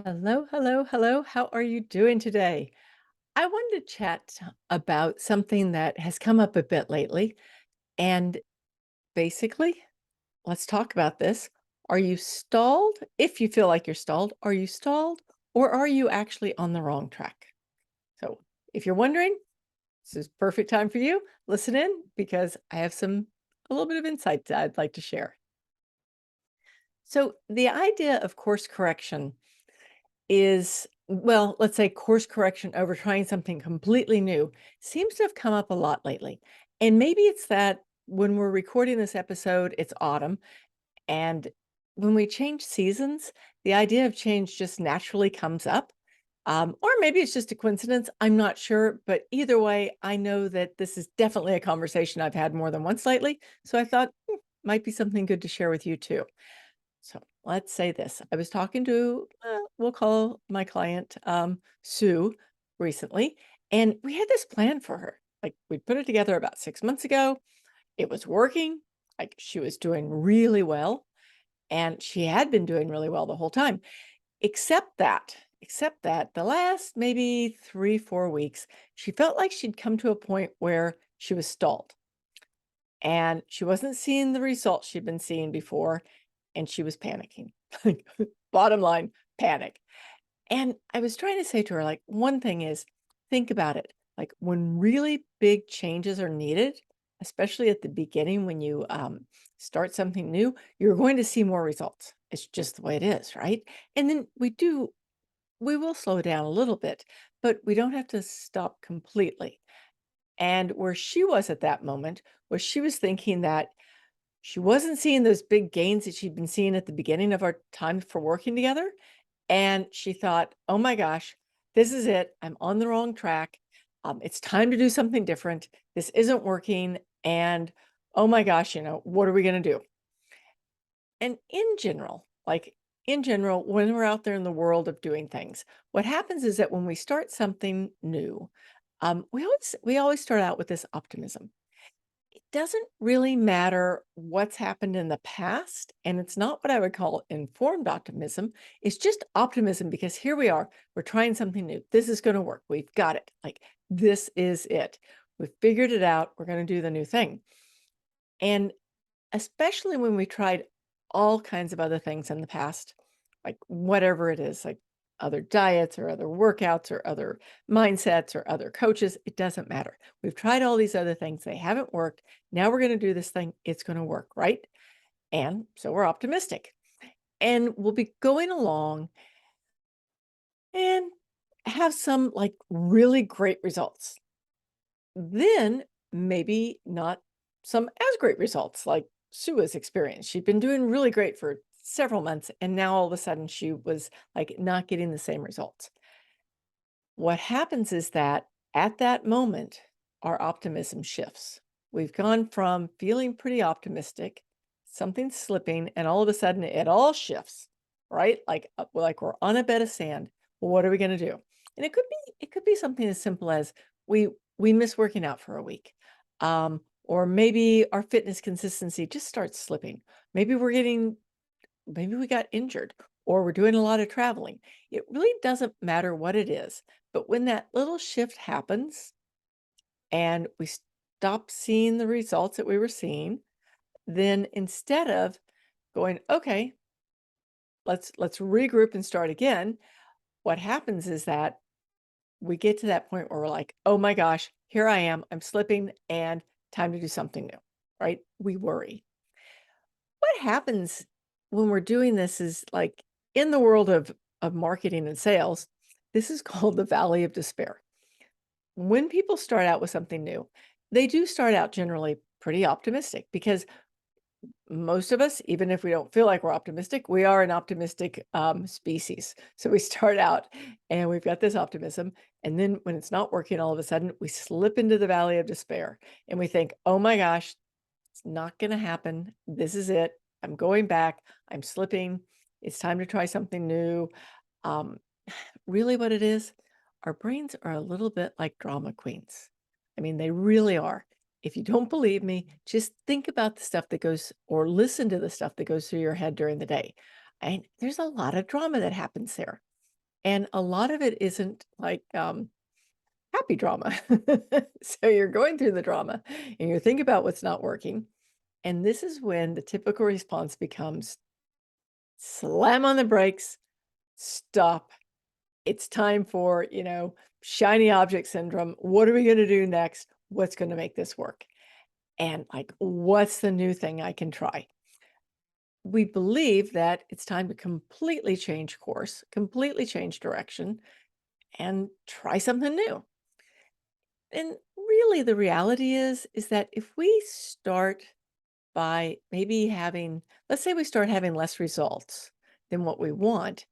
Hello, hello, hello. How are you doing today? I wanted to chat about something that has come up a bit lately. And basically, let's talk about this. Are you stalled? If you feel like you're stalled, are you stalled or are you actually on the wrong track? So, if you're wondering, this is perfect time for you. Listen in because I have a little bit of insight that I'd like to share. So, the idea of course correction is well, let's say course correction over trying something completely new seems to have come up a lot lately. And maybe it's that when we're recording this episode, it's autumn. And when we change seasons, the idea of change just naturally comes up. Or maybe it's just a coincidence. I'm not sure. But either way, I know that this is definitely a conversation I've had more than once lately. So I thought might be something good to share with you too. So let's say this. I was talking to, we'll call my client Sue recently, and we had this plan for her. Like we put it together about 6 months ago. It was working. Like she was doing really well, and she had been doing really well the whole time, except that the last maybe 3, 4 weeks, she felt like she'd come to a point where she was stalled and she wasn't seeing the results she'd been seeing before, and she was panicking. Like, bottom line, panic. And I was trying to say to her, like, one thing is think about it. Like, when really big changes are needed, especially at the beginning when you start something new, you're going to see more results. It's just the way it is, right? And then we will slow down a little bit, but we don't have to stop completely. And where she was at that moment was she was thinking that she wasn't seeing those big gains that she'd been seeing at the beginning of our time for working together, and she thought, "Oh my gosh, this is it. I'm on the wrong track. It's time to do something different. This isn't working, and oh my gosh, what are we gonna do?" And in general, when we're out there in the world of doing things, what happens is that when we start something new, we always start out with this optimism. It doesn't really matter what's happened in the past, and it's not what I would call informed optimism. It's just optimism because here we are. We're trying something new. This is going to work. We've got it. Like, this is it. We've figured it out. We're going to do the new thing. And especially when we tried all kinds of other things in the past, like whatever it is, like other diets or other workouts or other mindsets or other coaches, it doesn't matter. We've tried all these other things, they haven't worked. Now we're going to do this thing, it's going to work, right? And so we're optimistic. And we'll be going along and have some like really great results. Then maybe not some as great results like Sue has experienced. She'd been doing really great for several months, and now all of a sudden she was like not getting the same results. What happens is that at that moment, our optimism shifts. We've gone from feeling pretty optimistic, something's slipping, and all of a sudden it all shifts, right? Like we're on a bed of sand. Well, what are we going to do? And it could be something as simple as we miss working out for a week. Or maybe our fitness consistency just starts slipping. Maybe maybe we got injured or we're doing a lot of traveling. It really doesn't matter what it is. But when that little shift happens and we stop seeing the results that we were seeing, then instead of going, okay, let's regroup and start again, what happens is that we get to that point where we're like, oh my gosh, here I am, I'm slipping and time to do something new, right? We worry. What happens when we're doing this is like in the world of marketing and sales, this is called the valley of despair. When people start out with something new, they do start out generally pretty optimistic because most of us, even if we don't feel like we're optimistic, we are an optimistic species. So we start out and we've got this optimism. And then when it's not working, all of a sudden we slip into the valley of despair and we think, oh my gosh, it's not going to happen. This is it. I'm going back. I'm slipping. It's time to try something new. Um, really, what it is, our brains are a little bit like drama queens. I mean, they really are. If you don't believe me, just think about the stuff that goes or listen to the stuff that goes through your head during the day. And there's a lot of drama that happens there. And a lot of it isn't like, happy drama. So you're going through the drama and you think about what's not working. And this is when the typical response becomes slam on the brakes, stop. It's time for, shiny object syndrome. What are we going to do next? What's going to make this work? And like, what's the new thing I can try? We believe that it's time to completely change course, completely change direction, and try something new. And really the reality is that if we start by maybe having, let's say we start having less results than what we want,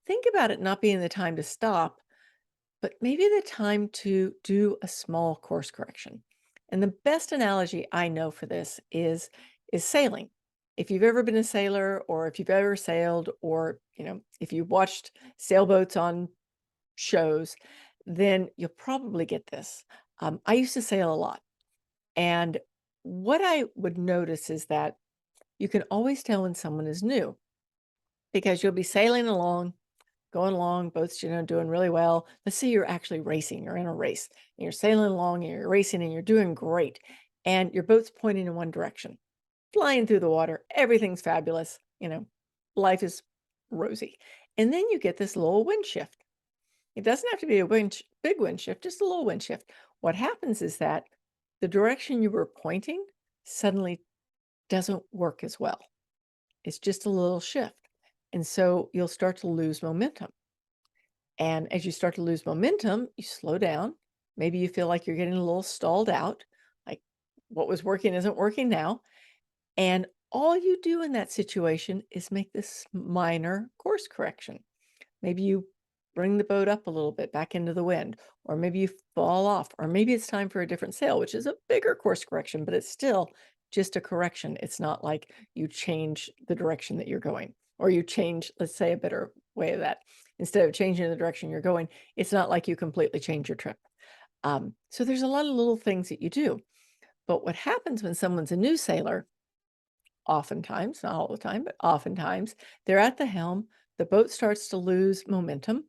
think about it not being the time to stop, but maybe the time to do a small course correction. And the best analogy I know for this is sailing. If you've ever been a sailor or if you've ever sailed or, if you watched sailboats on shows, then you'll probably get this. I used to sail a lot. And what I would notice is that you can always tell when someone is new because you'll be sailing along, going along, boats, doing really well. Let's say you're actually racing, you're in a race, and you're sailing along and you're racing and you're doing great. And your boat's pointing in one direction, flying through the water. Everything's fabulous. Life is rosy. And then you get this little wind shift. It doesn't have to be a big wind shift, just a little wind shift. What happens is that the direction you were pointing suddenly doesn't work as well. It's just a little shift. And so you'll start to lose momentum. And as you start to lose momentum, you slow down. Maybe you feel like you're getting a little stalled out, like what was working isn't working now. And all you do in that situation is make this minor course correction. Maybe you bring the boat up a little bit back into the wind, or maybe you fall off, or maybe it's time for a different sail, which is a bigger course correction, but it's still just a correction. It's not like you change the direction that you're going, or you change, let's say a better way of that. Instead of changing the direction you're going, it's not like you completely change your trip. So there's a lot of little things that you do. But what happens when someone's a new sailor, oftentimes, not all the time, but oftentimes, they're at the helm, the boat starts to lose momentum.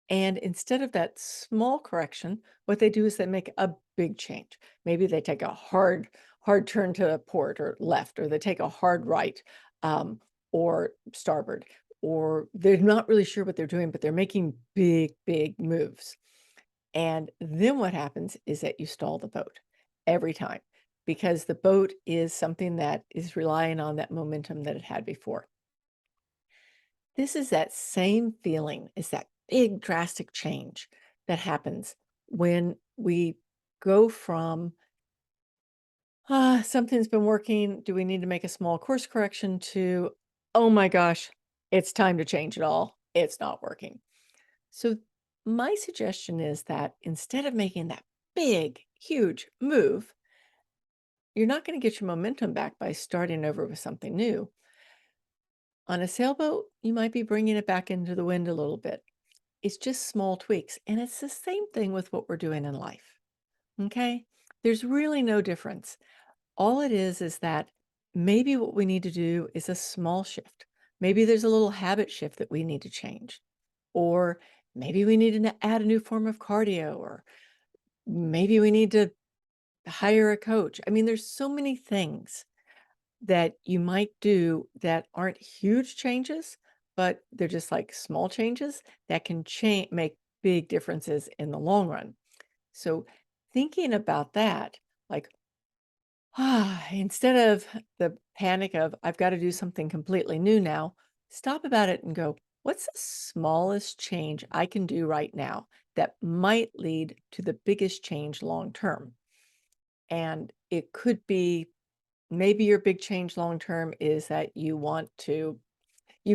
And instead of that small correction, what they do is they make a big change. Maybe they take a hard turn to port or left, or they take a hard right, um, or starboard, or they're not really sure what they're doing, but they're making big moves. And then what happens is that you stall the boat every time because the boat is something that is relying on that momentum that it had before. This is that same feeling as that big drastic change that happens when we go from, something's been working. Do we need to make a small course correction to, oh my gosh, it's time to change it all. It's not working. So, my suggestion is that instead of making that big, huge move, you're not going to get your momentum back by starting over with something new. On a sailboat, you might be bringing it back into the wind a little bit. It's just small tweaks. And it's the same thing with what we're doing in life. Okay? There's really no difference. All it is that maybe what we need to do is a small shift. Maybe there's a little habit shift that we need to change. Or maybe we need to add a new form of cardio, or maybe we need to hire a coach. I mean, there's so many things that you might do that aren't huge changes, but they're just like small changes that can make big differences in the long run. So thinking about that, like, instead of the panic of I've got to do something completely new now, stop about it and go, what's the smallest change I can do right now that might lead to the biggest change long term? And it could be, maybe your big change long term is that you've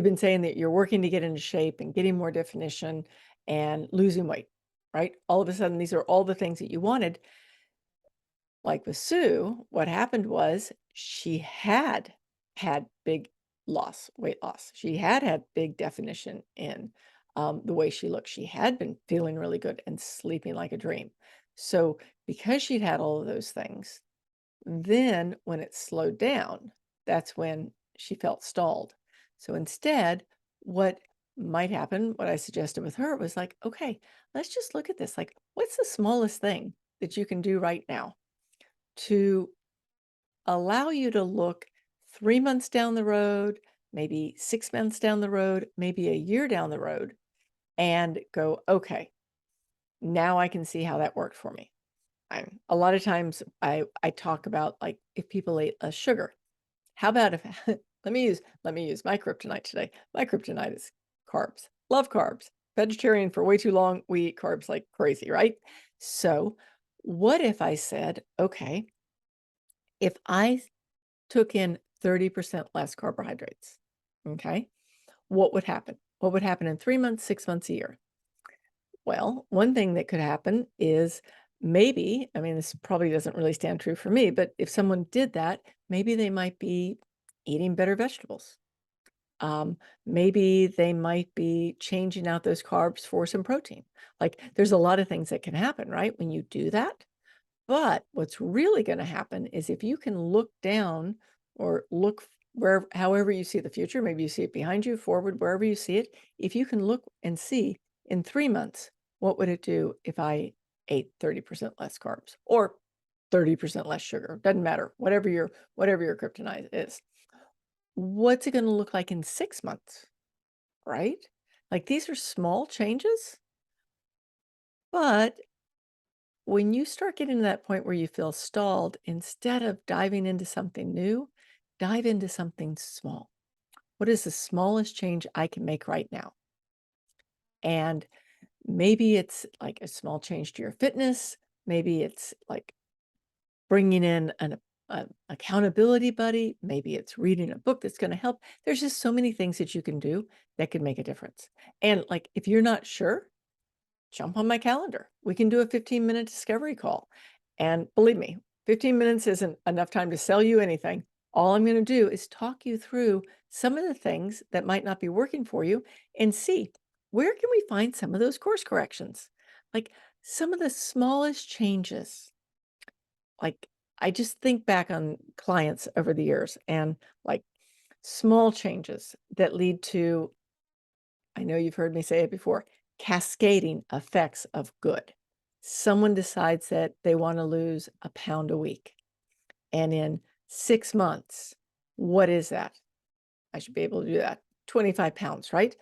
been saying that you're working to get into shape and getting more definition and losing weight, right? All of a sudden, these are all the things that you wanted. Like with Sue, what happened was she had had big weight loss. She had big definition in the way she looked. She had been feeling really good and sleeping like a dream. So because she'd had all of those things, then when it slowed down, that's when she felt stalled. So instead, what might happen, what I suggested with her was like, okay, let's just look at this. Like, what's the smallest thing that you can do right now to allow you to look 3 months down the road, maybe 6 months down the road, maybe a year down the road, and go, okay, now I can see how that worked for me. A lot of times I talk about like if people ate less sugar. How about if let me use my kryptonite today. My kryptonite is carbs. Love carbs. Vegetarian for way too long. We eat carbs like crazy, right? So, what if I said, okay, if I took in 30% less carbohydrates, okay, what would happen? What would happen in 3 months, 6 months, a year? Well, one thing that could happen is maybe, I mean, this probably doesn't really stand true for me, but if someone did that, maybe they might be eating better vegetables. Maybe they might be changing out those carbs for some protein. Like there's a lot of things that can happen, right? When you do that. But what's really going to happen is if you can look down or look where, however you see the future, maybe you see it behind you, forward, wherever you see it, if you can look and see in 3 months, what would it do if I ate 30% less carbs or 30% less sugar? Doesn't matter, whatever your kryptonite is. What's it going to look like in 6 months, right? Like these are small changes, but when you start getting to that point where you feel stalled, instead of diving into something new, dive into something small. What is the smallest change I can make right now? And maybe it's like a small change to your fitness. Maybe it's like bringing in an accountability buddy. Maybe it's reading a book that's going to help. There's just so many things that you can do that can make a difference. And like, if you're not sure, jump on my calendar. We can do a 15-minute discovery call. And believe me, 15 minutes isn't enough time to sell you anything. All I'm going to do is talk you through some of the things that might not be working for you and see where can we find some of those course corrections? Like some of the smallest changes. Like I just think back on clients over the years and like small changes that lead to, I know you've heard me say it before, cascading effects of good. Someone decides that they want to lose a pound a week. And in 6 months, what is that? I should be able to do that. 25 pounds, right?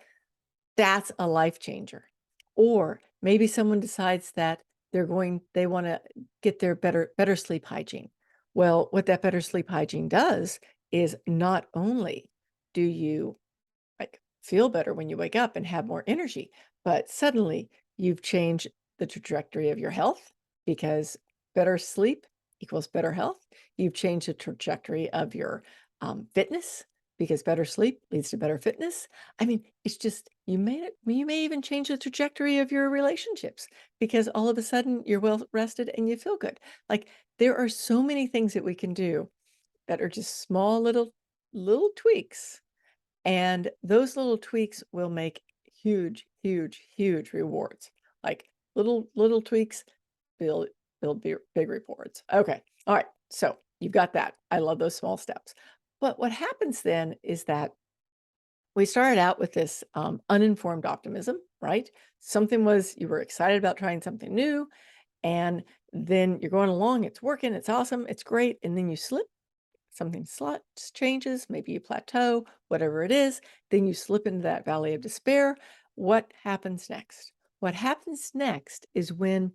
That's a life changer. Or maybe someone decides that they want to get their better sleep hygiene. Well, what that better sleep hygiene does is not only do you like feel better when you wake up and have more energy, but suddenly you've changed the trajectory of your health because better sleep equals better health. You've changed the trajectory of your fitness because better sleep leads to better fitness. I mean, it's just you made it. You may even change the trajectory of your relationships because all of a sudden you're well rested and you feel good. Like there are so many things that we can do that are just small little tweaks, and those little tweaks will make huge, huge, huge rewards. Like little tweaks build big rewards. Okay. All right. So you've got that. I love those small steps. But what happens then is that we started out with this uninformed optimism, right? Something was, you were excited about trying something new, and then you're going along, it's working, it's awesome, it's great. And then you slip something changes, maybe you plateau, whatever it is, then you slip into that valley of despair. What happens next? What happens next is when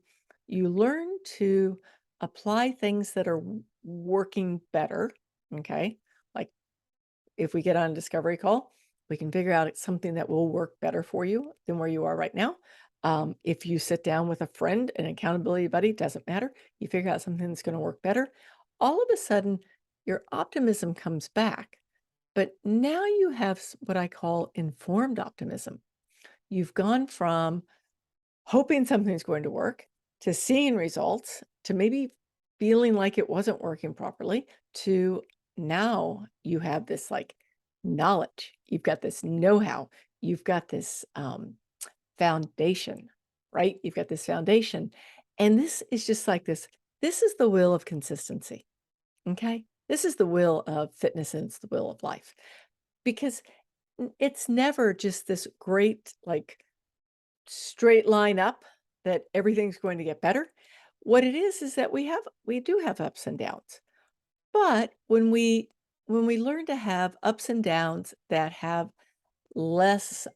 you learn to apply things that are working better. Okay. Like if we get on a discovery call, we can figure out it's something that will work better for you than where you are right now. If you sit down with a friend, an accountability buddy, doesn't matter. You figure out something that's going to work better. All of a sudden, your optimism comes back. But now you have what I call informed optimism. You've gone from hoping something's going to work to seeing results to maybe feeling like it wasn't working properly to now you have this like knowledge. You've got this know-how. You've got this foundation, right? You've got this foundation. And this is just like this. This is the will of consistency. Okay. This is the will of fitness and it's the will of life. Because it's never just this great, like, straight line up that everything's going to get better. What it is that we do have ups and downs. But when we learn to have ups and downs that have less,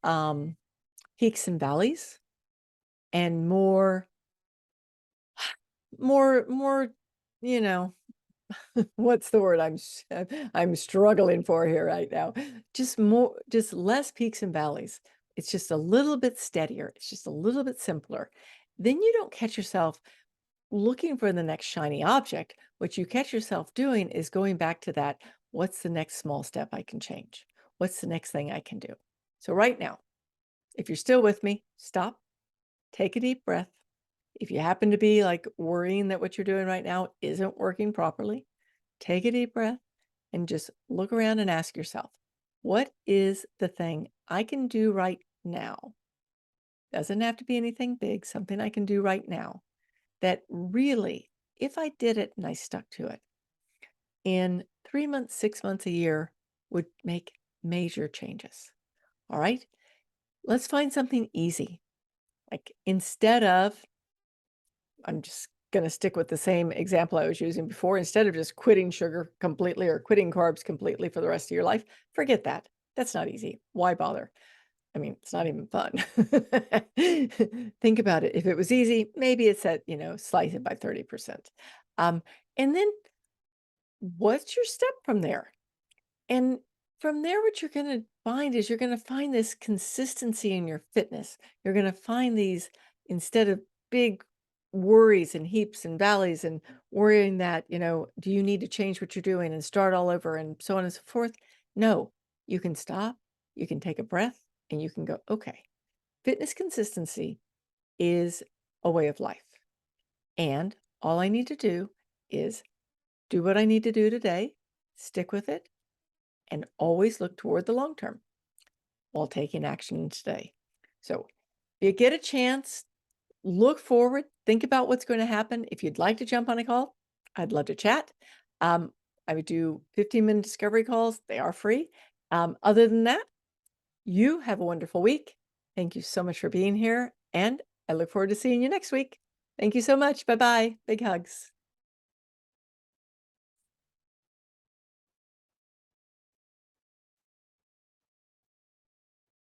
peaks and valleys and more, you know, what's the word I'm struggling for here right now? Just less peaks and valleys. It's just a little bit steadier. It's just a little bit simpler. Then you don't catch yourself looking for the next shiny object. What you catch yourself doing is going back to that, what's the next small step I can change? What's the next thing I can do? So right now, if you're still with me, stop, take a deep breath. If you happen to be like worrying that what you're doing right now isn't working properly, take a deep breath and just look around and ask yourself, what is the thing I can do right now? Doesn't have to be anything big, something I can do right now that really, if I did it and I stuck to it, in 3 months, 6 months, a year, would make major changes. All right. Let's find something easy. Like instead of, I'm just going to stick with the same example I was using before. Instead of just quitting sugar completely or quitting carbs completely for the rest of your life, forget that. That's not easy. Why bother? I mean, it's not even fun. Think about it. If it was easy, maybe it's at, slice it by 30%. Um, and then what's your step from there? And from there, what you're going to find is you're going to find this consistency in your fitness. You're going to find these, instead of big worries and heaps and valleys and worrying that, do you need to change what you're doing and start all over and so on and so forth? No, you can stop, you can take a breath, and you can go, okay, fitness consistency is a way of life. And all I need to do is do what I need to do today, stick with it, and always look toward the long term while taking action today. So if you get a chance, look forward, think about what's going to happen. If you'd like to jump on a call, I'd love to chat. Um, I would do 15-minute discovery calls. They are free. Other than that, you have a wonderful week. Thank you so much for being here, and I look forward to seeing you next week. Thank you so much. Bye-bye. Big hugs.